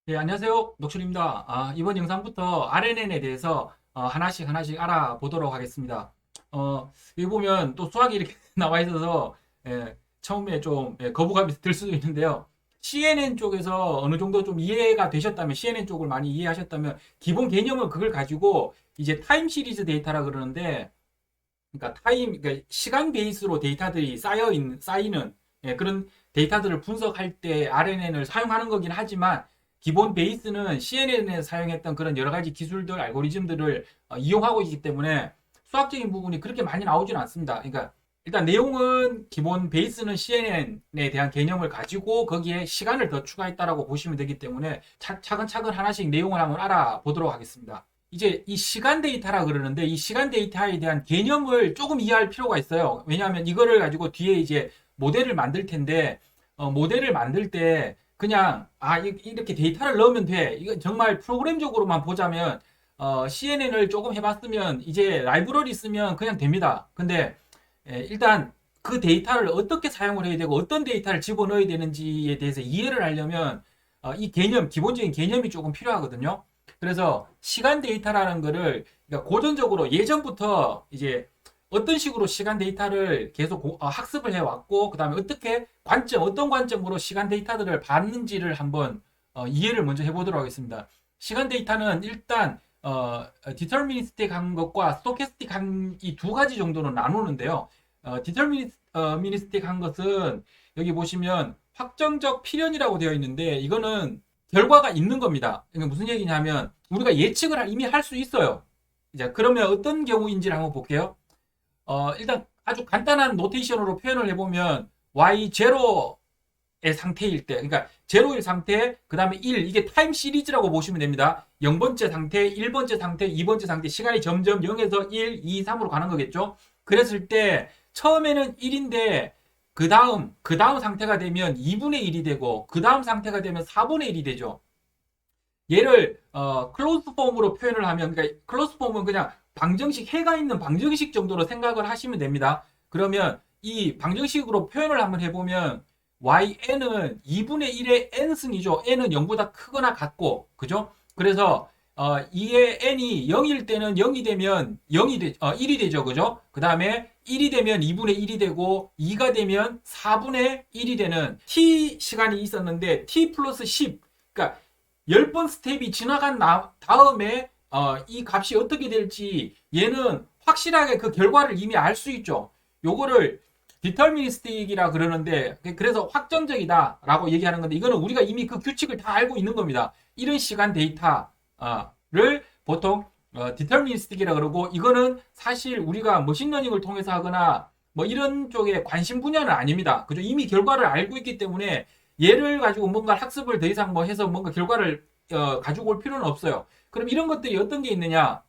네, 안녕하세요. 녹철입니다. 이번 영상부터 RNN에 대해서 하나씩 알아보도록 하겠습니다. 여기 보면 또 수학이 이렇게 나와 있어서 처음에 좀 거부감이 들 수도 있는데요. CNN 쪽에서 어느 정도 좀 이해가 되셨다면, CNN 쪽을 많이 이해하셨다면, 기본 개념은 그걸 가지고 이제 타임 시리즈 데이터라 그러는데, 그러니까 시간 베이스로 데이터들이 쌓이는 그런 데이터들을 분석할 때 RNN을 사용하는 거긴 하지만 기본 베이스는 CNN에 사용했던 그런 여러 가지 기술들, 알고리즘들을 이용하고 있기 때문에 수학적인 부분이 그렇게 많이 나오지는 않습니다. 그러니까 일단 내용은 기본 베이스는 CNN에 대한 개념을 가지고 거기에 시간을 더 추가했다라고 보시면 되기 때문에 차근차근 하나씩 내용을 한번 알아보도록 하겠습니다. 이제 이 시간 데이터라 그러는데 이 시간 데이터에 대한 개념을 조금 이해할 필요가 있어요. 왜냐하면 이거를 가지고 뒤에 이제 모델을 만들 텐데 모델을 만들 때 그냥 이렇게 데이터를 넣으면 돼. 이거 정말 프로그램적으로만 보자면 CNN을 조금 해봤으면 이제 라이브러리 쓰면 그냥 됩니다. 근데 일단 그 데이터를 어떻게 사용을 해야 되고 어떤 데이터를 집어넣어야 되는지에 대해서 이해를 하려면 이 개념, 기본적인 개념이 조금 필요하거든요. 그래서 시간 데이터라는 거를 그러니까 고전적으로 예전부터 이제 어떤 식으로 시간 데이터를 계속 학습을 해왔고, 그 다음에 어떤 관점으로 시간 데이터들을 봤는지를 한번 이해를 먼저 해보도록 하겠습니다. 시간 데이터는 일단 디터미니스틱 한 것과 스토캐스틱 한 이 두 가지 정도로 나누는데요. 디터미니스틱 한 것은 여기 보시면 확정적 필연이라고 되어 있는데 이거는 결과가 있는 겁니다. 이게 무슨 얘기냐면 우리가 예측을 이미 할 수 있어요. 이제 그러면 어떤 경우인지를 한번 볼게요. 일단 아주 간단한 노테이션으로 표현을 해보면 y0의 상태일 때, 그러니까 0일 상태, 그 다음에 1, 이게 타임 시리즈라고 보시면 됩니다. 0번째 상태, 1번째 상태, 2번째 상태, 시간이 점점 0에서 1, 2, 3으로 가는 거겠죠. 그랬을 때 처음에는 1인데 그 다음 상태가 되면 2분의 1이 되고 그 다음 상태가 되면 4분의 1이 되죠. 얘를 클로즈 폼으로 표현을 하면, 그러니까 클로즈 폼은 그냥 방정식, 해가 있는 방정식 정도로 생각을 하시면 됩니다. 그러면 이 방정식으로 표현을 한번 해보면yn은 2분의 1의 n승이죠. n은 0보다 크거나 같고, 그죠? 그래서 2의 n이 0일 때는 0이 되면 1이 되죠. 그죠? 그 다음에 1이 되면 2분의 1이 되고 2가 되면 4분의 1이 되는 t 시간이 있었는데 t 플러스 10, 그러니까 10번 스텝이 지나간 다음에 이 값이 어떻게 될지 얘는 확실하게 그 결과를 이미 알 수 있죠. 요거를 디터미니스틱이라 그러는데 그래서 확정적이다라고 얘기하는 건데 이거는 우리가 이미 그 규칙을 다 알고 있는 겁니다. 이런 시간 데이터를 보통 디터미니스틱이라 그러고 이거는 사실 우리가 머신러닝을 통해서 하거나 뭐 이런 쪽에 관심 분야는 아닙니다. 그죠? 이미 결과를 알고 있기 때문에 얘를 가지고 뭔가 학습을 더 이상 뭐 해서 뭔가 결과를 가지고 올 필요는 없어요. 그럼 이런 것들이 어떤 게 있느냐?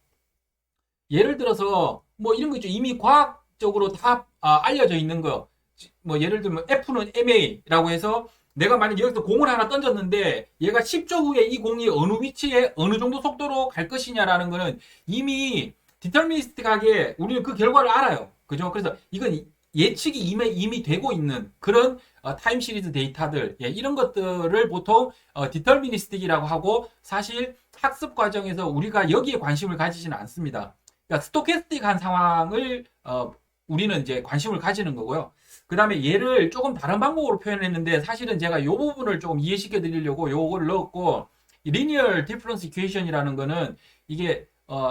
예를 들어서 뭐 이런 거 있죠. 이미 과학적으로 다 알려져 있는 거. 뭐 예를 들면 F는 MA라고 해서 내가 만약 여기서 공을 하나 던졌는데 얘가 10초 후에 이 공이 어느 위치에 어느 정도 속도로 갈 것이냐라는 거는 이미 디터미니스틱하게 우리는 그 결과를 알아요. 그죠? 그래서 이건 예측이 이미 되고 있는 그런 타임 시리즈 데이터들, 이런 것들을 보통 디터미니스틱이라고 하고 사실 학습 과정에서 우리가 여기에 관심을 가지지는 않습니다. 그러니까 스토캐스틱한 상황을 우리는 이제 관심을 가지는 거고요. 그 다음에 얘를 조금 다른 방법으로 표현했는데 사실은 제가 이 부분을 조금 이해시켜 드리려고 요거를 넣었고, 리니얼 디퍼런스 이퀘이션이라는 거는 이게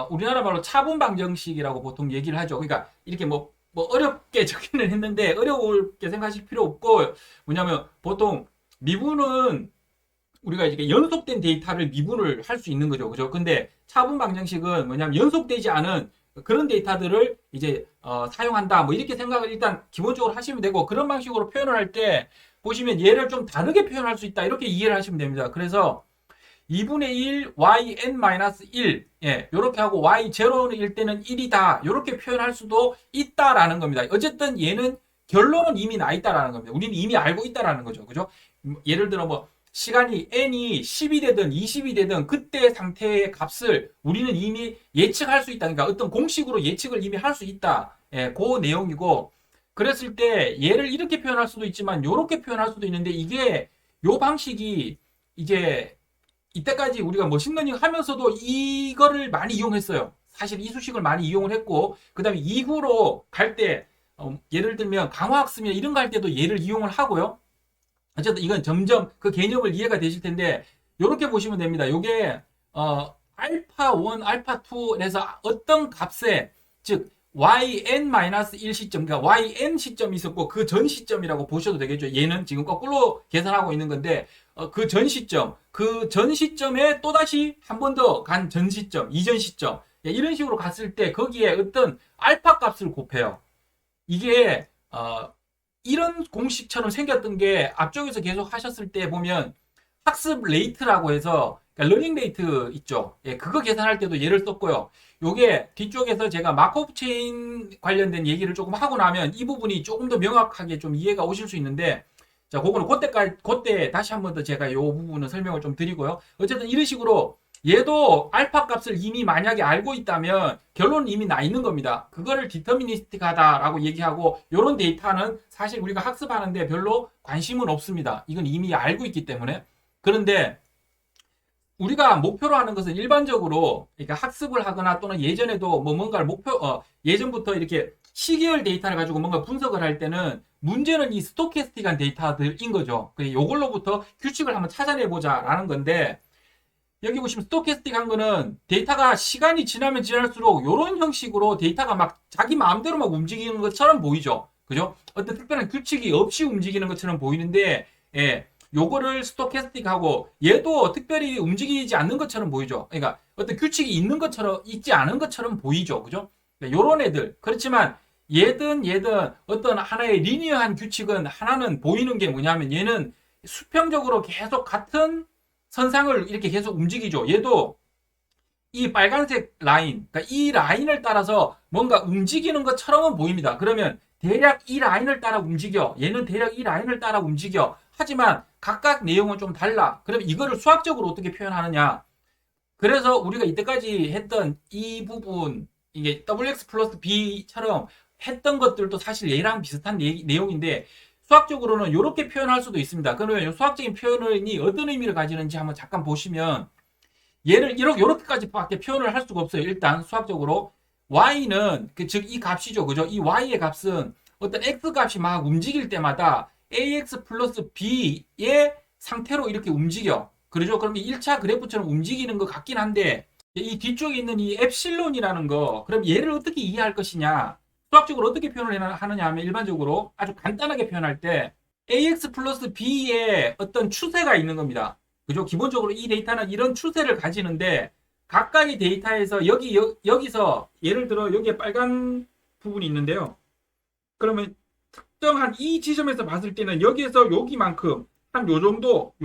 우리나라 말로 차분 방정식이라고 보통 얘기를 하죠. 그러니까 이렇게 뭐 어렵게 적기는 했는데 어렵게 생각하실 필요 없고, 뭐냐면 보통 미분은 우리가 이렇게 연속된 데이터를 미분을 할 수 있는 거죠. 그죠? 근데 차분 방정식은 뭐냐면 연속되지 않은 그런 데이터들을 이제 사용한다. 뭐 이렇게 생각을 일단 기본적으로 하시면 되고, 그런 방식으로 표현을 할 때 보시면 얘를 좀 다르게 표현할 수 있다. 이렇게 이해를 하시면 됩니다. 그래서 2분의 1 yn-1 이렇게 하고 y0는 1 때는 1이다 이렇게 표현할 수도 있다라는 겁니다. 어쨌든 얘는 결론은 이미 나 있다라는 겁니다. 우리는 이미 알고 있다라는 거죠. 그죠? 예를 들어 뭐 시간이 n이 10이 되든 20이 되든 그때 상태의 값을 우리는 이미 예측할 수 있다. 그러니까 어떤 공식으로 예측을 이미 할 수 있다. 그 내용이고, 그랬을 때 얘를 이렇게 표현할 수도 있지만 이렇게 표현할 수도 있는데 이게 요 방식이 이제 이때까지 우리가 머신러닝 하면서도 이거를 많이 이용했어요. 사실 이 수식을 많이 이용을 했고, 그 다음에 이후로 갈 때, 예를 들면 강화학습이나 이런 거 할 때도 얘를 이용을 하고요. 어쨌든 이건 점점 그 개념을 이해가 되실 텐데, 이렇게 보시면 됩니다. 요게, 알파 1, 알파 2에서 어떤 값에, 즉, yn-1 시점, 그러니까 yn 시점이 있었고 그 전 시점이라고 보셔도 되겠죠. 얘는 지금 거꾸로 계산하고 있는 건데 그 전 시점, 그 전 시점에 또다시 한 번 더 간 전 시점, 이전 시점 이런 식으로 갔을 때 거기에 어떤 알파 값을 곱해요. 이게 이런 공식처럼 생겼던 게 앞쪽에서 계속 하셨을 때 보면 학습 레이트라고 해서 그러니까 러닝 레이트 있죠. 예, 그거 계산할 때도 얘를 썼고요. 요게 뒤쪽에서 제가 마크업 체인 관련된 얘기를 조금 하고 나면 이 부분이 조금 더 명확하게 좀 이해가 오실 수 있는데 자, 그거는 그때 다시 한 번 더 제가 요 부분은 설명을 좀 드리고요. 어쨌든 이런 식으로 얘도 알파 값을 이미 만약에 알고 있다면 결론은 이미 나 있는 겁니다. 그거를 디터미니스틱하다라고 얘기하고 요런 데이터는 사실 우리가 학습하는데 별로 관심은 없습니다. 이건 이미 알고 있기 때문에. 그런데 우리가 목표로 하는 것은 일반적으로 그러니까 학습을 하거나 또는 예전에도 뭐 뭔가를 예전부터 이렇게 시계열 데이터를 가지고 뭔가 분석을 할 때는 문제는 이 스토캐스틱한 데이터들인 거죠. 그래서 이걸로부터 규칙을 한번 찾아내보자라는 건데 여기 보시면 스토캐스틱한 거는 데이터가 시간이 지나면 지날수록 이런 형식으로 데이터가 막 자기 마음대로 막 움직이는 것처럼 보이죠. 그죠? 어떤 특별한 규칙이 없이 움직이는 것처럼 보이는데 예. 요거를 스토캐스틱하고 얘도 특별히 움직이지 않는 것처럼 보이죠. 그러니까 어떤 규칙이 있는 것처럼 있지 않은 것처럼 보이죠. 그죠? 요런 애들. 그렇지만 얘든 어떤 하나의 리니어한 규칙은 하나는 보이는 게 뭐냐면 얘는 수평적으로 계속 같은 선상을 이렇게 계속 움직이죠. 얘도 이 빨간색 라인, 그러니까 이 라인을 따라서 뭔가 움직이는 것처럼은 보입니다. 그러면 대략 이 라인을 따라 움직여. 얘는 대략 이 라인을 따라 움직여. 하지만 각각 내용은 좀 달라. 그럼 이거를 수학적으로 어떻게 표현하느냐? 그래서 우리가 이때까지 했던 이 부분, 이게 wx 플러스 b처럼 했던 것들도 사실 얘랑 비슷한 내용인데 수학적으로는 이렇게 표현할 수도 있습니다. 그러면 이 수학적인 표현이 어떤 의미를 가지는지 한번 잠깐 보시면 얘를 이렇게까지밖에 표현을 할 수가 없어요. 일단 수학적으로 y는 즉 이 값이죠. 그죠? 이 y의 값은 어떤 x 값이 막 움직일 때마다 ax 플러스 b의 상태로 이렇게 움직여. 그러죠? 그럼 1차 그래프처럼 움직이는 것 같긴 한데 이 뒤쪽에 있는 이 엡실론이라는 거 그럼 얘를 어떻게 이해할 것이냐 수학적으로 어떻게 표현을 하느냐 하면 일반적으로 아주 간단하게 표현할 때 ax 플러스 b의 어떤 추세가 있는 겁니다. 그죠? 기본적으로 이 데이터는 이런 추세를 가지는데 각각의 데이터에서 여기서 예를 들어 여기에 빨간 부분이 있는데요. 그러면 특정한 이 지점에서 봤을 때는 여기에서 여기만큼 한 요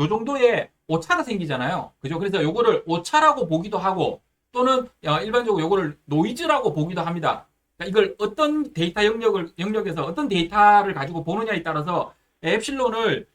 정도의 오차가 생기잖아요. 그죠? 그래서 요거를 오차라고 보기도 하고 또는 일반적으로 요거를 노이즈라고 보기도 합니다. 그러니까 이걸 어떤 데이터 영역에서 어떤 데이터를 가지고 보느냐에 따라서 엡실론을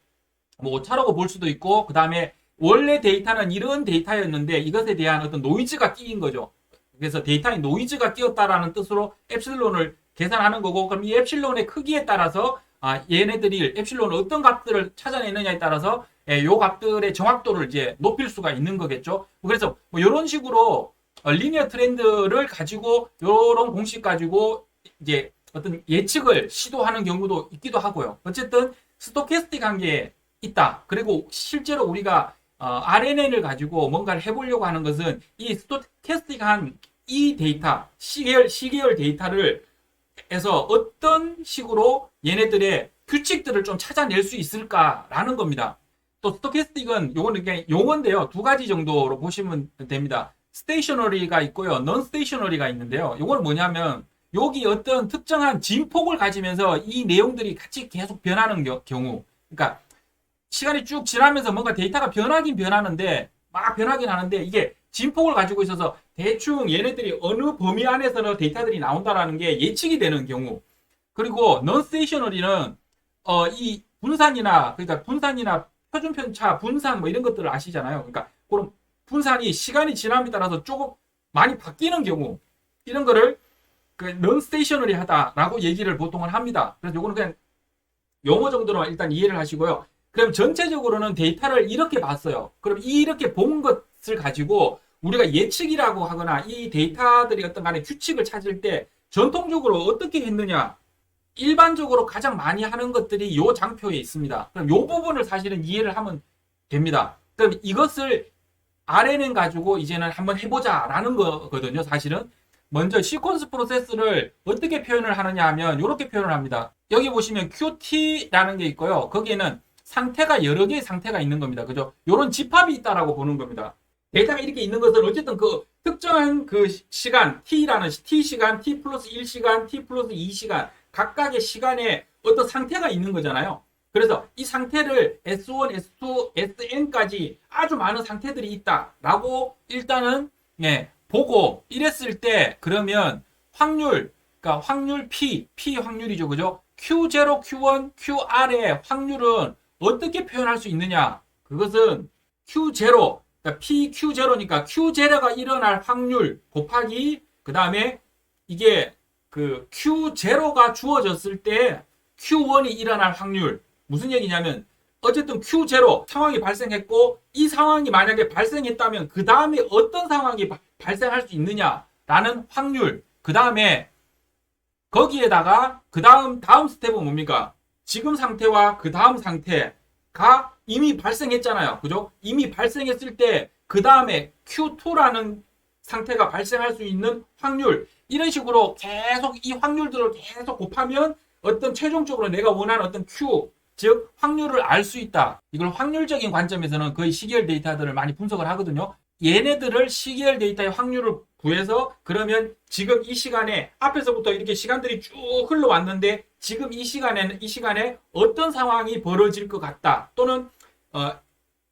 뭐 오차라고 볼 수도 있고 그 다음에 원래 데이터는 이런 데이터였는데 이것에 대한 어떤 노이즈가 끼인 거죠. 그래서 데이터에 노이즈가 끼었다라는 뜻으로 엡실론을 계산하는 거고 그럼 이 엡실론의 크기에 따라서 얘네들이 엡실론을 어떤 값들을 찾아내느냐에 따라서 요 값들의 정확도를 이제 높일 수가 있는 거겠죠. 그래서 뭐 이런 식으로 리니어 트렌드를 가지고 이런 공식 가지고 이제 어떤 예측을 시도하는 경우도 있기도 하고요. 어쨌든 스토캐스틱한 게 있다. 그리고 실제로 우리가 RNN을 가지고 뭔가를 해보려고 하는 것은 이 스토캐스틱한 이 데이터, 시계열 데이터를 해서 어떤 식으로 얘네들의 규칙들을 좀 찾아낼 수 있을까라는 겁니다. 또 스토캐스틱은 요거는 그냥 용어인데요. 두 가지 정도로 보시면 됩니다. 스테이셔너리가 있고요. 넌 스테이셔너리가 있는데요. 요건 뭐냐면 여기 어떤 특정한 진폭을 가지면서 이 내용들이 같이 계속 변하는 경우 그러니까 시간이 쭉 지나면서 뭔가 데이터가 변하긴 변하는데 막 변하긴 하는데 이게 진폭을 가지고 있어서 대충 얘네들이 어느 범위 안에서는 데이터들이 나온다라는 게 예측이 되는 경우 그리고 넌 스테이셔너리는 이 분산이나 그러니까 분산이나 표준편차 분산 뭐 이런 것들을 아시잖아요. 그러니까 그런 분산이 시간이 지남에 따라서 조금 많이 바뀌는 경우 이런 거를 넌 스테이셔너리 하다라고 얘기를 보통은 합니다. 그래서 요거는 그냥 용어 정도로 일단 이해를 하시고요. 그럼 전체적으로는 데이터를 이렇게 봤어요. 그럼 이렇게 본 것 것을 가지고 우리가 예측이라고 하거나 이 데이터들이 어떤 간에 규칙을 찾을 때 전통적으로 어떻게 했느냐, 일반적으로 가장 많이 하는 것들이 요 장표에 있습니다. 그럼 요 부분을 사실은 이해를 하면 됩니다. 그럼 이것을 RNN 가지고 이제는 한번 해보자라는 거거든요. 사실은 먼저 시퀀스 프로세스를 어떻게 표현을 하느냐 하면 이렇게 표현을 합니다. 여기 보시면 QT라는 게 있고요. 거기에는 상태가 여러 개의 상태가 있는 겁니다. 그죠? 이런 집합이 있다라고 보는 겁니다. 데이터가 이렇게 있는 것은 어쨌든 그 특정한 그 시간 T라는 T시간, T 플러스 1시간, T 플러스 2시간 각각의 시간에 어떤 상태가 있는 거잖아요. 그래서 이 상태를 S1, S2, Sn까지 아주 많은 상태들이 있다라고 일단은 보고 이랬을 때 그러면 확률, 그러니까 확률 P 확률이죠. 그죠? Q0, Q1, QR의 확률은 어떻게 표현할 수 있느냐? 그것은 Q0, 그러니까 PQ0니까 Q0가 일어날 확률 곱하기 그 다음에 이게 그 Q0가 주어졌을 때 Q1이 일어날 확률. 무슨 얘기냐면 어쨌든 Q0 상황이 발생했고 이 상황이 만약에 발생했다면 그 다음에 어떤 상황이 발생할 수 있느냐라는 확률. 그 다음에 거기에다가 그 다음 스텝은 뭡니까? 지금 상태와 그 다음 상태가 이미 발생했잖아요. 그죠? 이미 발생했을 때 그 다음에 Q2라는 상태가 발생할 수 있는 확률. 이런 식으로 계속 이 확률들을 계속 곱하면 어떤 최종적으로 내가 원하는 어떤 Q, 즉 확률을 알 수 있다. 이걸 확률적인 관점에서는 거의 시계열 데이터들을 많이 분석을 하거든요. 얘네들을 시계열 데이터의 확률을 구해서 그러면 지금 이 시간에 앞에서부터 이렇게 시간들이 쭉 흘러왔는데 지금 이 시간에 어떤 상황이 벌어질 것 같다. 또는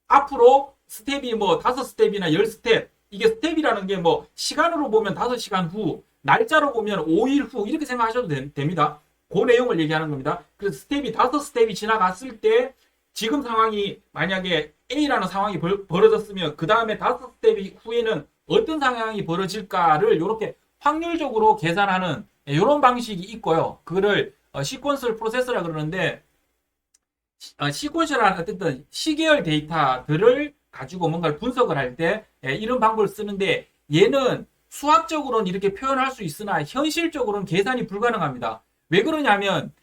앞으로 스텝이 뭐 5스텝이나 10스텝, 이게 스텝이라는 게 뭐 시간으로 보면 5시간 후, 날짜로 보면 5일 후 이렇게 생각하셔도 됩니다. 그 내용을 얘기하는 겁니다. 그래서 스텝이 5스텝이 지나갔을 때 지금 상황이 만약에 A라는 상황이 벌어졌으면 그 다음에 5스텝 후에는 어떤 상황이 벌어질까를 이렇게 확률적으로 계산하는 이런 방식이 있고요. 그거를 시퀀셜 프로세서라 그러는데 시퀀셜한 어쨌든 시계열 데이터들을 가지고 뭔가를 분석을 할 때 이런 방법을 쓰는데 얘는 수학적으로는 이렇게 표현할 수 있으나 현실적으로는 계산이 불가능합니다. 왜 그러냐면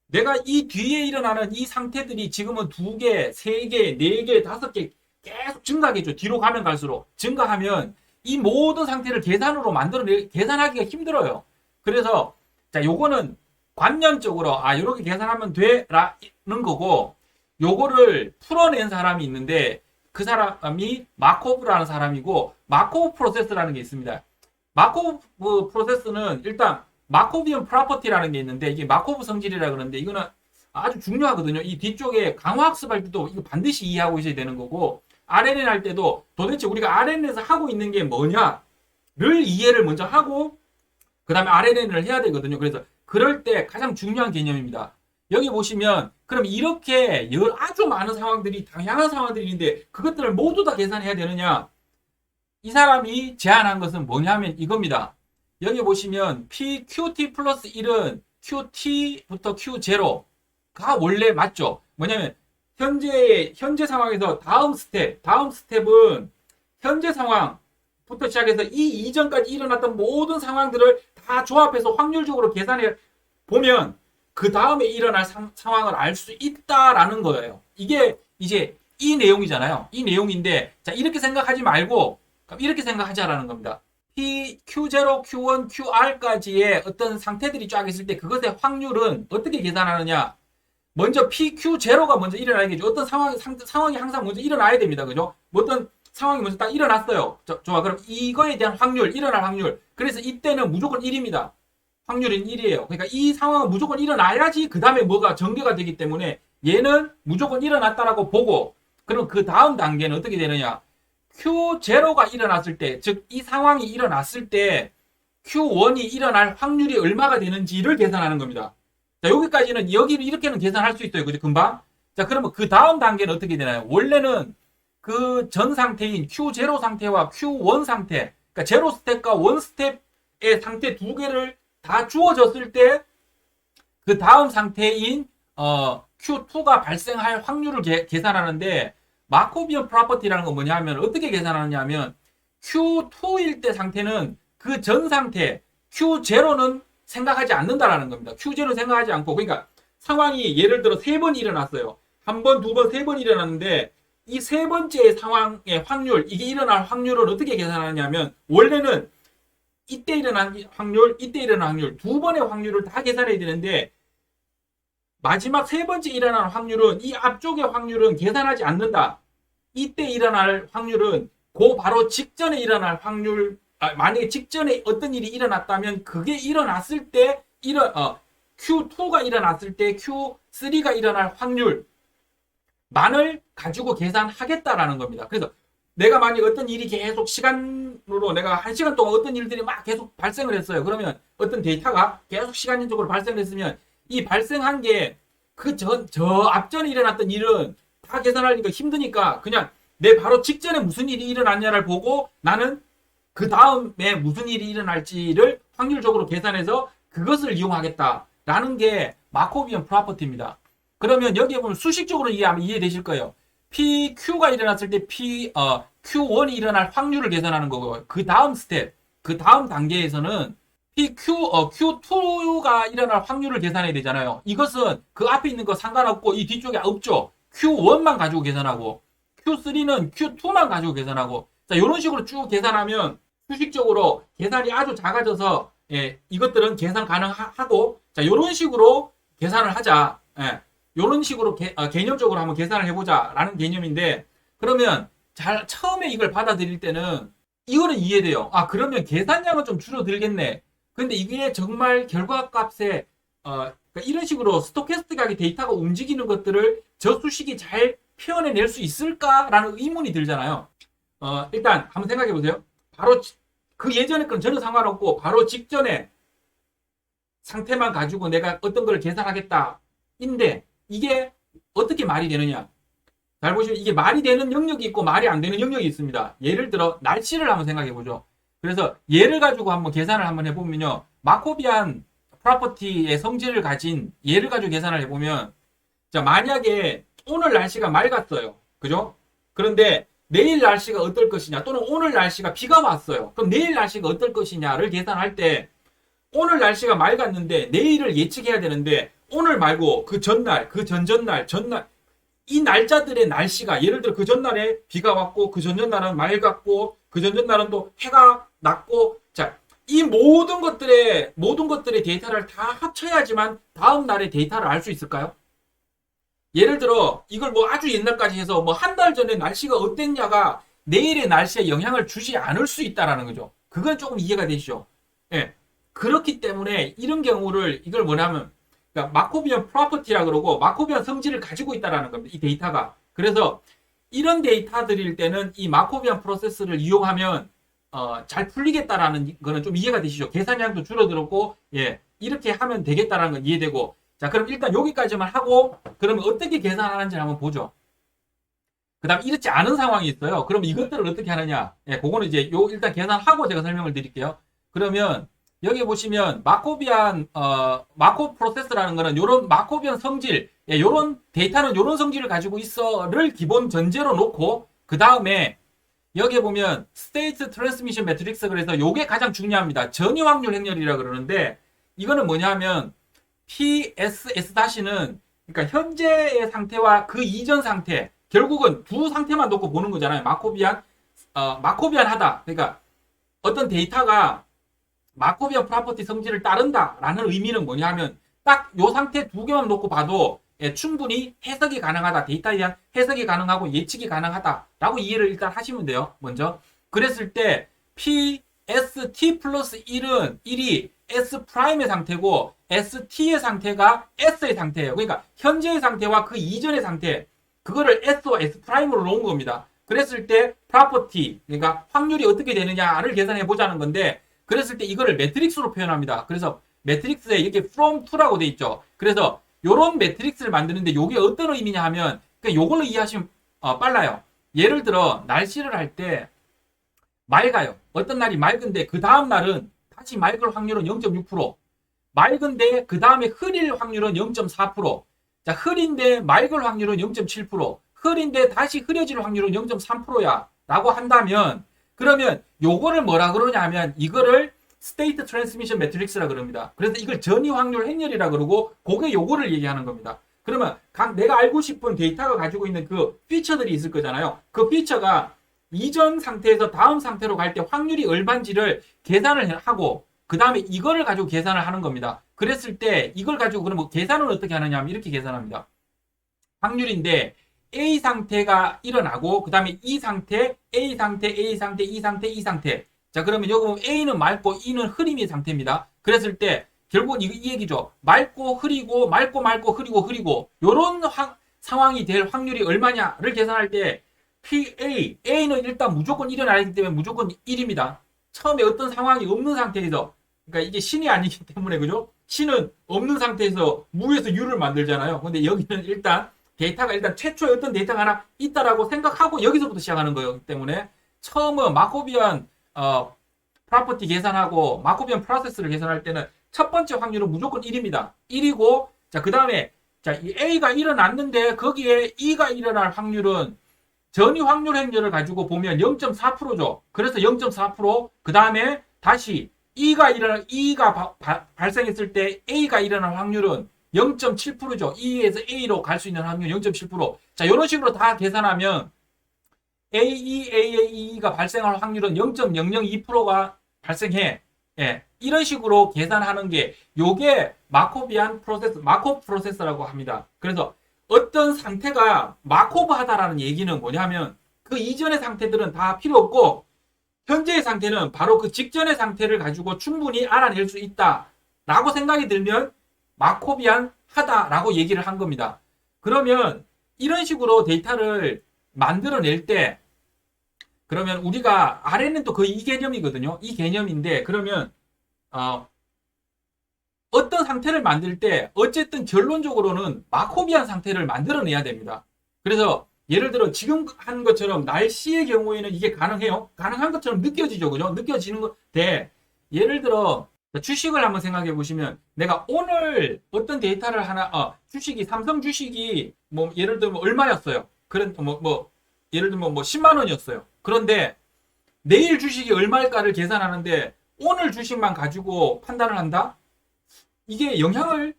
내가 이 뒤에 일어나는 이 상태들이 지금은 2개, 3개, 4개, 5개 계속 증가하겠죠. 뒤로 가면 갈수록 증가하면 이 모든 상태를 계산하기가 힘들어요. 그래서 자, 요거는 관념적으로 이렇게 계산하면 되라는 거고, 요거를 풀어낸 사람이 있는데 그 사람이 마코브라는 사람이고, 마코브 프로세스라는 게 있습니다. 마코브 프로세스는 일단 마코비언 프로퍼티라는 게 있는데 이게 마코브 성질이라 그러는데 이거는 아주 중요하거든요. 이 뒤쪽에 강화학습할 때도 이거 반드시 이해하고 있어야 되는 거고, RNN 할 때도 도대체 우리가 RNN에서 하고 있는 게 뭐냐를 이해를 먼저 하고 그 다음에 RNN을 해야 되거든요. 그래서 그럴 때 가장 중요한 개념입니다. 여기 보시면 그럼 이렇게 아주 많은 상황들이, 다양한 상황들이 있는데 그것들을 모두 다 계산해야 되느냐? 이 사람이 제안한 것은 뭐냐면 이겁니다. 여기 보시면 PQT 플러스 1은 QT부터 Q0가 원래 맞죠? 뭐냐면 현재 상황에서 다음 스텝은 현재 상황부터 시작해서 이 이전까지 일어났던 모든 상황들을 다 조합해서 확률적으로 계산해 보면 그 다음에 일어날 상황을 알 수 있다라는 거예요. 이게 이제 이 내용이잖아요. 이 내용인데 자, 이렇게 생각하지 말고 이렇게 생각하자라는 겁니다. Q0, Q1, QR까지의 어떤 상태들이 쫙 있을 때 그것의 확률은 어떻게 계산하느냐? 먼저 PQ0가 먼저 일어나야겠죠. 어떤 상황이 항상 먼저 일어나야 됩니다. 그죠? 어떤 상황이 먼저 딱 일어났어요. 좋아. 그럼 이거에 대한 확률, 일어날 확률. 그래서 이때는 무조건 1입니다. 확률은 1이에요. 그러니까 이 상황은 무조건 일어나야지 그 다음에 뭐가 전개가 되기 때문에 얘는 무조건 일어났다라고 보고, 그럼 그 다음 단계는 어떻게 되느냐? Q0가 일어났을 때, 즉 이 상황이 일어났을 때 Q1이 일어날 확률이 얼마가 되는지를 계산하는 겁니다. 자, 여기까지는 여기를 이렇게는 계산할 수 있어요. 그죠? 금방. 자, 그러면 그 다음 단계는 어떻게 되나요? 원래는 그 전 상태인 Q0 상태와 Q1 상태, 그러니까 0 스텝과 1 스텝의 상태 두 개를 다 주어졌을 때 그 다음 상태인 Q2가 발생할 확률을 계산하는데 마코비언 프로퍼티라는 건 뭐냐면 어떻게 계산하느냐면 Q2일 때 상태는 그 전 상태 Q0는 생각하지 않는다라는 겁니다. Q0는 생각하지 않고 그러니까 상황이 예를 들어 3번 일어났어요. 한 번, 두 번, 세 번 일어났는데 이 세 번째 상황의 확률, 이게 일어날 확률을 어떻게 계산하냐면 원래는 이때 일어난 확률, 이때 일어난 확률 두 번의 확률을 다 계산해야 되는데 마지막 세 번째 일어날 확률은 이 앞쪽의 확률은 계산하지 않는다. 이때 일어날 확률은 그 바로 직전에 일어날 확률, 만약에 직전에 어떤 일이 일어났다면 그게 일어났을 때 Q2가 일어났을 때 Q3가 일어날 확률만을 가지고 계산하겠다라는 겁니다. 그래서 내가 만약 어떤 일이 계속 시간으로 내가 1시간 동안 어떤 일들이 막 계속 발생을 했어요. 그러면 어떤 데이터가 계속 시간적으로 발생을 했으면 이 발생한 게 저 앞전에 일어났던 일은 다 계산하기가 힘드니까 그냥 내 바로 직전에 무슨 일이 일어났냐를 보고 나는 그 다음에 무슨 일이 일어날지를 확률적으로 계산해서 그것을 이용하겠다라는 게 마코비언 프로퍼티입니다. 그러면 여기에 보면 수식적으로 이해되실 거예요. PQ가 일어났을 때 Q1이 일어날 확률을 계산하는 거고요. 그 다음 스텝, 그 다음 단계에서는 Q2가 일어날 확률을 계산해야 되잖아요. 이것은 그 앞에 있는 거 상관없고 이 뒤쪽에 없죠. Q1만 가지고 계산하고 Q3는 Q2만 가지고 계산하고 자, 이런 식으로 쭉 계산하면 수식적으로 계산이 아주 작아져서 이것들은 계산 가능하고 자, 이런 식으로 계산을 하자. 이런 식으로 개념적으로 한번 계산을 해보자라는 개념인데 그러면 처음에 이걸 받아들일 때는 이거는 이해돼요. 그러면 계산량은 좀 줄어들겠네. 근데 이게 정말 결과값에 그러니까 이런 식으로 스토캐스틱하게 데이터가 움직이는 것들을 저 수식이 잘 표현해낼 수 있을까라는 의문이 들잖아요. 일단 한번 생각해 보세요. 바로 그 예전에 건 전혀 상관없고 바로 직전에 상태만 가지고 내가 어떤 걸 계산하겠다. 인데 이게 어떻게 말이 되느냐? 잘 보시면 이게 말이 되는 영역이 있고 말이 안 되는 영역이 있습니다. 예를 들어 날씨를 한번 생각해 보죠. 그래서 얘를 가지고 한번 계산을 한번 해보면요. 마코비안 프로퍼티의 성질을 가진 얘를 가지고 계산을 해보면 자 만약에 오늘 날씨가 맑았어요. 그죠? 그런데 내일 날씨가 어떨 것이냐 또는 오늘 날씨가 비가 왔어요. 그럼 내일 날씨가 어떨 것이냐를 계산할 때 오늘 날씨가 맑았는데 내일을 예측해야 되는데 오늘 말고 그 전날, 그 전전날, 전날 이 날짜들의 날씨가 예를 들어 그 전날에 비가 왔고 그 전전날은 맑았고 그 전전날은 또 해가 났고 자, 이 모든 것들의 데이터를 다 합쳐야지만 다음 날의 데이터를 알 수 있을까요? 예를 들어 이걸 뭐 아주 옛날까지 해서 뭐 한 달 전에 날씨가 어땠냐가 내일의 날씨에 영향을 주지 않을 수 있다라는 거죠. 그건 조금 이해가 되시죠? 예. 그렇기 때문에 이런 경우를 이걸 뭐냐면 그러니까 마코비언 프로퍼티라 그러고 마코비언 성질을 가지고 있다라는 겁니다. 이 데이터가. 그래서 이런 데이터들일 때는 이 마코비언 프로세스를 이용하면 잘 풀리겠다라는 거는 좀 이해가 되시죠? 계산량도 줄어들었고 이렇게 하면 되겠다라는 건 이해되고 자 그럼 일단 여기까지만 하고 그러면 어떻게 계산하는지 한번 보죠. 그 다음 이렇지 않은 상황이 있어요. 그럼 이것들을 어떻게 하느냐 그거는 이제 일단 계산하고 제가 설명을 드릴게요. 그러면 여기 보시면 마코 프로세스라는 거는 요런 마코비언 성질, 요런 데이터는 요런 성질을 가지고 있어를 기본 전제로 놓고 그 다음에 여기 보면 스테이트 트랜스미션 매트릭스 그래서 요게 가장 중요합니다. 전위 확률 행렬이라 그러는데 이거는 뭐냐면 PSS-는 그러니까 현재의 상태와 그 이전 상태 결국은 두 상태만 놓고 보는 거잖아요. 마코비안하다. 그러니까 어떤 데이터가 마코비언 프로퍼티 성질을 따른다라는 의미는 뭐냐 하면 딱 요 상태 두 개만 놓고 봐도 충분히 해석이 가능하다. 데이터에 대한 해석이 가능하고 예측이 가능하다라고 이해를 일단 하시면 돼요. 먼저. 그랬을 때 PST 플러스 1이 S'의 상태고 ST의 상태가 S의 상태예요. 그러니까 현재의 상태와 그 이전의 상태 그거를 S와 S'으로 놓은 겁니다. 그랬을 때 프로퍼티 그러니까 확률이 어떻게 되느냐를 계산해 보자는 건데 그랬을 때 이거를 매트릭스로 표현합니다. 그래서 매트릭스에 이렇게 from to라고 돼 있죠. 그래서 요런 매트릭스를 만드는데 요게 어떤 의미냐 하면 그냥 요걸로 이해하시면 빨라요. 예를 들어 날씨를 할 때 맑아요. 어떤 날이 맑은데 그 다음 날은 다시 맑을 확률은 0.6%. 맑은데 그 다음에 흐릴 확률은 0.4%. 자, 흐린데 맑을 확률은 0.7%. 흐린데 다시 흐려질 확률은 0.3%야 라고 한다면, 그러면 요거를 뭐라 그러냐 하면 이거를 스테이트 트랜스미션 매트릭스라 그럽니다. 그래서 이걸 전이 확률 행렬이라 그러고, 그게 요거를 얘기하는 겁니다. 그러면 내가 알고 싶은 데이터가 가지고 있는 그 피처들이 있을 거잖아요. 그 피처가 이전 상태에서 다음 상태로 갈 때 확률이 얼마인지를 계산을 하고, 그 다음에 이거를 가지고 계산을 하는 겁니다. 그랬을 때 이걸 가지고 그러면 계산을 어떻게 하느냐 하면 이렇게 계산합니다. 확률인데 A 상태가 일어나고, 그 다음에 E 상태, A 상태, A 상태, E 상태, E 상태. 자, 그러면 여기 보면 A는 맑고 E는 흐림이 상태입니다. 그랬을 때 결국은 이 얘기죠. 맑고 흐리고 맑고 맑고 흐리고 흐리고 요런 상황이 될 확률이 얼마냐를 계산할 때 A는 일단 무조건 일어나기 때문에 무조건 1입니다. 처음에 어떤 상황이 없는 상태에서, 그러니까 이게 신이 아니기 때문에, 그죠? 신은 없는 상태에서 무에서 유를 만들잖아요. 근데 여기는 일단 데이터가 일단 최초에 어떤 데이터가 하나 있다라고 생각하고 여기서부터 시작하는 거기 때문에, 처음은 마코비안 프로퍼티 계산하고 마코비안 프로세스를 계산할 때는 첫 번째 확률은 무조건 1입니다. 1이고, 자, 그 다음에, 자, 이 A가 일어났는데 거기에 E가 일어날 확률은 전위 확률 행렬을 가지고 보면 0.4%죠. 그래서 0.4%, 그 다음에 다시 E가 발생했을 때 A가 일어날 확률은 0.7%죠. E에서 A로 갈 수 있는 확률 0.7%. 자, 이런 식으로 다 계산하면 AE가 발생할 확률은 0.002%가 발생해. 예, 이런 식으로 계산하는 게 요게 마코비안 프로세스, 마코브 프로세스라고 합니다. 그래서 어떤 상태가 마코브하다라는 얘기는 뭐냐면 그 이전의 상태들은 다 필요 없고 현재의 상태는 바로 그 직전의 상태를 가지고 충분히 알아낼 수 있다라고 생각이 들면 마코비안 하다라고 얘기를 한 겁니다. 그러면 이런 식으로 데이터를 만들어낼 때, 그러면 우리가 RNN은 또 거의 이 개념이거든요. 이 개념인데, 그러면 어떤 상태를 만들 때 어쨌든 결론적으로는 마코비안 상태를 만들어내야 됩니다. 그래서 예를 들어 지금 한 것처럼 날씨의 경우에는 이게 가능해요. 가능한 것처럼 느껴지죠, 그죠? 느껴지는 건데, 예를 들어 주식을 한번 생각해 보시면, 내가 오늘 어떤 데이터를 하나, 주식이, 삼성 주식이 뭐 예를 들면 얼마였어요. 그런 예를 들면 10만 원이었어요. 그런데 내일 주식이 얼마일까를 계산하는데 오늘 주식만 가지고 판단을 한다? 이게 영향을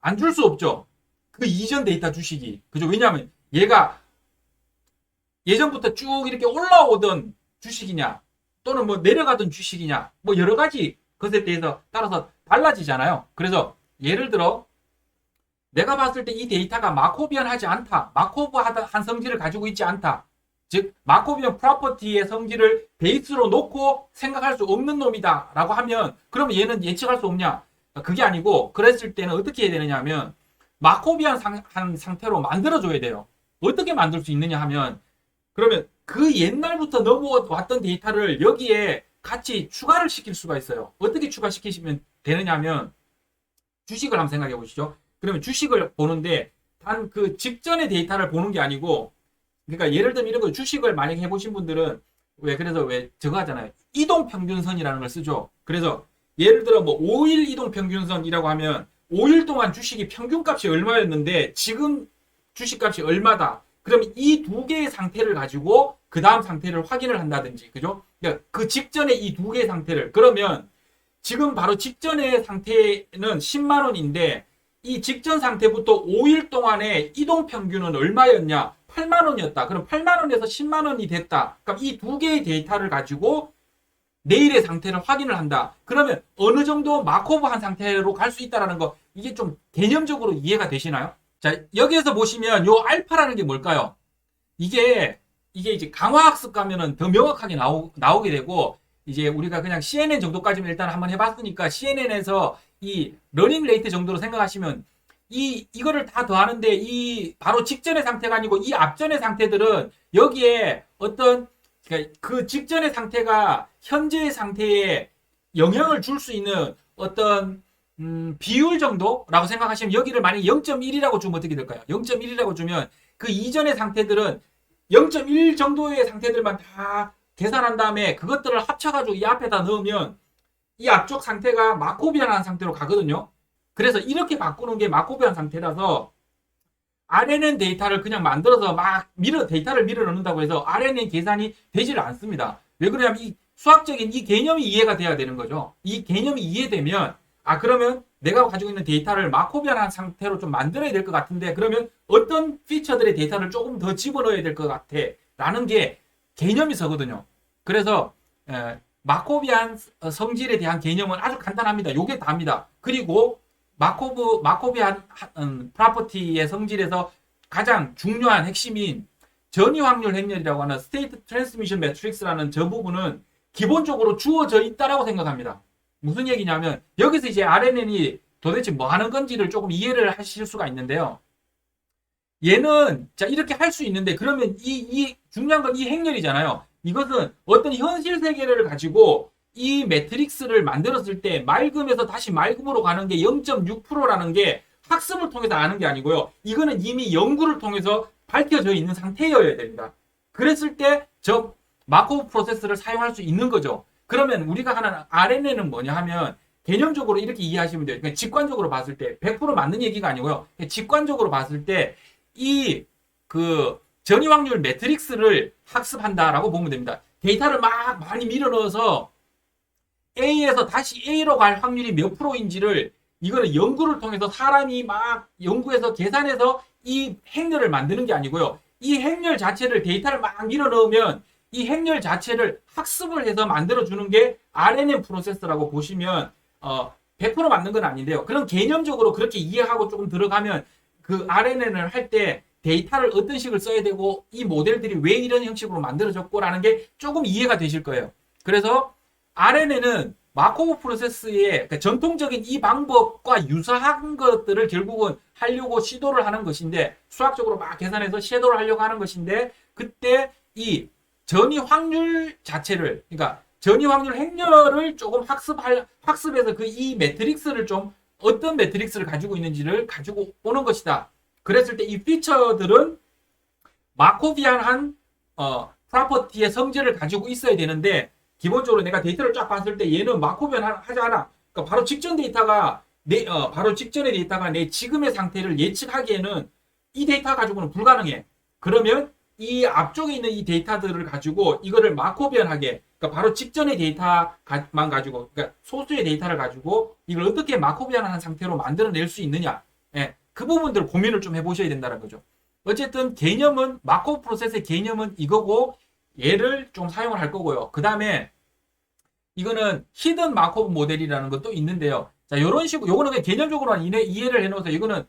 안 줄 수 없죠. 그 이전 데이터 주식이. 그죠? 왜냐하면 얘가 예전부터 쭉 이렇게 올라오던 주식이냐, 또는 뭐 내려가던 주식이냐, 뭐 여러 가지 것에 대해서 따라서 달라지잖아요. 그래서 예를 들어 내가 봤을 때 이 데이터가 마코비안하지 않다, 마코브한 성질을 가지고 있지 않다, 즉 마코비안 프로퍼티의 성질을 베이스로 놓고 생각할 수 없는 놈이다 라고 하면, 그러면 얘는 예측할 수 없냐? 그게 아니고, 그랬을 때는 어떻게 해야 되느냐 하면 마코비안 한 상태로 만들어줘야 돼요. 어떻게 만들 수 있느냐 하면, 그러면 그 옛날부터 넘어왔던 데이터를 여기에 같이 추가를 시킬 수가 있어요. 어떻게 추가시키시면 되느냐 하면, 주식을 한번 생각해 보시죠. 그러면 주식을 보는데 단 그 직전의 데이터를 보는 게 아니고, 그러니까 예를 들면 이런 거, 주식을 만약에 해보신 분들은 그래서 저거 하잖아요. 이동평균선이라는 걸 쓰죠. 그래서 예를 들어 뭐 5일 이동평균선이라고 하면 5일 동안 주식이 평균값이 얼마였는데 지금 주식값이 얼마다. 그러면 이 두 개의 상태를 가지고 그 다음 상태를 확인을 한다든지, 그죠? 그러니까 그 직전의 이 두 개의 상태를, 그러면 지금 바로 직전의 상태는 10만 원인데 이 직전 상태부터 5일 동안의 이동평균은 얼마였냐? 8만 원이었다. 그럼 8만 원에서 10만 원이 됐다. 그럼 이 두 개의 데이터를 가지고 내일의 상태를 확인을 한다. 그러면 어느 정도 마코브한 상태로 갈 수 있다는 거, 이게 좀 개념적으로 이해가 되시나요? 자, 여기에서 보시면 요 알파라는 게 뭘까요? 이게 이제 강화학습 가면은 더 명확하게 나오게 되고, 이제 우리가 그냥 CNN 정도까지는 일단 한번 해봤으니까 CNN에서 이 러닝 레이트 정도로 생각하시면, 이거를 다 더하는데 이 바로 직전의 상태가 아니고 이 앞전의 상태들은 여기에 어떤, 그러니까 그 직전의 상태가 현재의 상태에 영향을 줄 수 있는 어떤 비율 정도라고 생각하시면, 여기를 만약에 0.1이라고 주면 어떻게 될까요? 0.1이라고 주면 그 이전의 상태들은 0.1 정도의 상태들만 다 계산한 다음에 그것들을 합쳐가지고 이 앞에다 넣으면 이 앞쪽 상태가 마코비안한 상태로 가거든요. 그래서 이렇게 바꾸는 게 마코비안 상태라서 RNN 데이터를 그냥 만들어서 막 데이터를 밀어 넣는다고 해서 RNN 계산이 되지를 않습니다. 왜 그러냐면 이 수학적인 이 개념이 이해가 돼야 되는 거죠. 이 개념이 이해되면 그러면 내가 가지고 있는 데이터를 마코비안한 상태로 좀 만들어야 될 것 같은데 그러면 어떤 피처들의 데이터를 조금 더 집어넣어야 될 것 같아 라는 게 개념이 서거든요. 그래서 마코비안 성질에 대한 개념은 아주 간단합니다. 요게 다입니다. 그리고 마코비안 프로퍼티의 성질에서 가장 중요한 핵심인 전위 확률 행렬이라고 하는 스테이트 트랜스미션 매트릭스라는 저 부분은 기본적으로 주어져 있다라고 생각합니다. 무슨 얘기냐면 여기서 이제 RNN이 도대체 뭐 하는 건지를 조금 이해를 하실 수가 있는데요. 얘는 자 이렇게 할 수 있는데 그러면 이 중요한 건 이 행렬이잖아요. 이것은 어떤 현실 세계를 가지고 이 매트릭스를 만들었을 때 맑음에서 다시 맑음으로 가는 게 0.6%라는 게 학습을 통해서 아는 게 아니고요. 이거는 이미 연구를 통해서 밝혀져 있는 상태여야 됩니다. 그랬을 때 저 마코브 프로세스를 사용할 수 있는 거죠. 그러면 우리가 하는 RNN은 뭐냐 하면 개념적으로 이렇게 이해하시면 돼요. 그러니까 직관적으로 봤을 때 100% 맞는 얘기가 아니고요. 직관적으로 봤을 때 이 그 전위 확률 매트릭스를 학습한다라고 보면 됩니다. 데이터를 막 많이 밀어 넣어서 A에서 다시 A로 갈 확률이 몇 프로인지를 이거는 연구를 통해서 사람이 막 연구해서 계산해서 이 행렬을 만드는 게 아니고요. 이 행렬 자체를 데이터를 막 밀어 넣으면 이 행렬 자체를 학습을 해서 만들어주는 게 RNN 프로세스라고 보시면 100% 맞는 건 아닌데요. 그런 개념적으로 그렇게 이해하고 조금 들어가면 그 RNN을 할 때 데이터를 어떤 식을 써야 되고 이 모델들이 왜 이런 형식으로 만들어졌고라는 게 조금 이해가 되실 거예요. 그래서 RNN은 마코브 프로세스의 그러니까 전통적인 이 방법과 유사한 것들을 결국은 하려고 시도를 하는 것인데 수학적으로 막 계산해서 시도를 하려고 하는 것인데 그때 이 전위 확률 자체를 그러니까 전위 확률 행렬을 조금 학습해서 그 이 매트릭스를 좀 어떤 매트릭스를 가지고 있는지를 가지고 오는 것이다. 그랬을 때 이 피처들은 마코비안한 프로퍼티의 성질을 가지고 있어야 되는데 기본적으로 내가 데이터를 쫙 봤을 때 얘는 마코비안 하지 않아. 그러니까 바로 직전 데이터가 바로 직전의 데이터가 내 지금의 상태를 예측하기에는 이 데이터 가지고는 불가능해. 그러면 이 앞쪽에 있는 이 데이터들을 가지고 이거를 마코비안하게 그러니까 바로 직전의 데이터만 가지고 그러니까 소수의 데이터를 가지고 이걸 어떻게 마코비안한 상태로 만들어낼 수 있느냐. 예, 그 부분들을 고민을 좀 해보셔야 된다는 거죠. 어쨌든 개념은 마코브 프로세스의 개념은 이거고 얘를 좀 사용을 할 거고요. 그 다음에 이거는 히든 마코브 모델이라는 것도 있는데요. 자, 이런 식으로 요거는 그냥 개념적으로만 이해를 해놓으세요. 이거는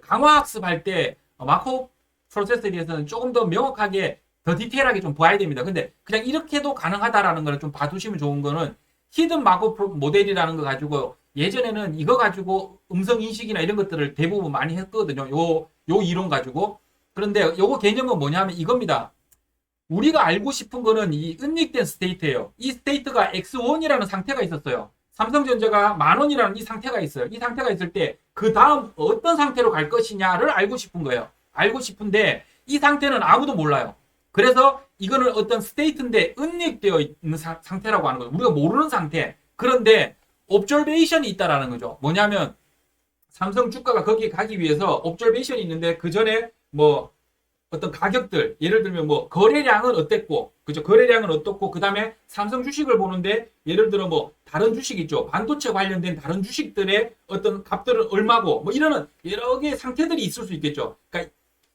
강화 학습할 때 마코브 프로세스에 대해서는 조금 더 명확하게 더 디테일하게 좀 봐야 됩니다. 근데 그냥 이렇게도 가능하다라는 거를 좀 봐두시면 좋은 거는 히든 마코브 모델이라는 거 가지고 예전에는 이거 가지고 음성 인식이나 이런 것들을 대부분 많이 했거든요. 요 이론 가지고. 그런데 요거 개념은 뭐냐면 이겁니다. 우리가 알고 싶은 거는 이 은닉된 스테이트예요. 이 스테이트가 X1이라는 상태가 있었어요. 삼성전자가 10,000원이라는 이 상태가 있어요. 이 상태가 있을 때 그 다음 어떤 상태로 갈 것이냐를 알고 싶은 거예요. 알고 싶은데 이 상태는 아무도 몰라요. 그래서 이거는 어떤 스테이트인데 은닉되어 있는 상태라고 하는 거예요. 우리가 모르는 상태. 그런데 옵저베이션이 있다라는 거죠. 뭐냐면 삼성 주가가 거기에 가기 위해서 옵저베이션이 있는데 그 전에 뭐 어떤 가격들 예를 들면 뭐 거래량은 어땠고 그죠? 거래량은 어떻고 그다음에 삼성 주식을 보는데 예를 들어 뭐 다른 주식 있죠. 반도체 관련된 다른 주식들의 어떤 값들은 얼마고 뭐 이런 여러 개의 상태들이 있을 수 있겠죠. 그러니까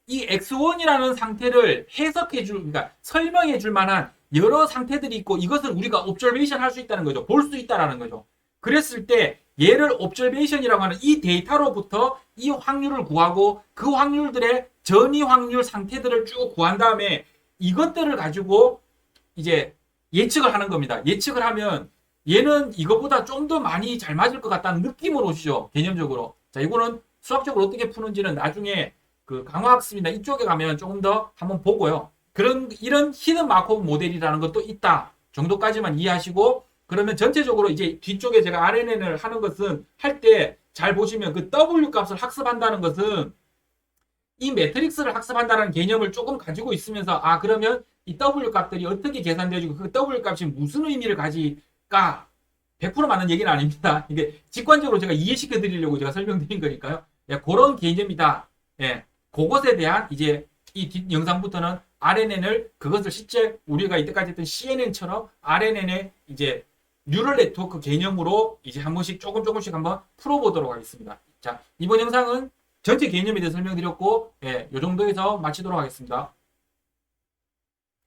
이 X1이라는 상태를 해석해 줄 그러니까 설명해 줄 만한 여러 상태들이 있고 이것을 우리가 옵저베이션 할 수 있다는 거죠. 볼 수 있다라는 거죠. 그랬을 때 얘를 옵저베이션이라고 하는 이 데이터로부터 이 확률을 구하고 그 확률들의 전위 확률 상태들을 쭉 구한 다음에 이것들을 가지고 이제 예측을 하는 겁니다. 예측을 하면 얘는 이것보다 좀 더 많이 잘 맞을 것 같다는 느낌으로 오시죠. 개념적으로. 자, 이거는 수학적으로 어떻게 푸는지는 나중에 그 강화학습이나 이쪽에 가면 조금 더 한번 보고요. 이런 히든 마코브 모델이라는 것도 있다 정도까지만 이해하시고 그러면 전체적으로 이제 뒤쪽에 제가 RNN을 하는 것은 할 때 잘 보시면 그 W 값을 학습한다는 것은 이 매트릭스를 학습한다는 개념을 조금 가지고 있으면서 그러면 이 W 값들이 어떻게 계산되어지고 그 W 값이 무슨 의미를 가질까 100% 맞는 얘기는 아닙니다. 이게 직관적으로 제가 이해시켜 드리려고 제가 설명드린 거니까요. 그런 개념이다 예, 그것에 대한 이제 이 뒷 영상부터는 RNN을 그것을 실제 우리가 이때까지 했던 CNN처럼 RNN의 이제 뉴럴 네트워크 개념으로 이제 한 번씩 조금씩 한번 풀어보도록 하겠습니다. 자, 이번 영상은 전체 개념에 대해서 설명드렸고, 예, 요 정도에서 마치도록 하겠습니다.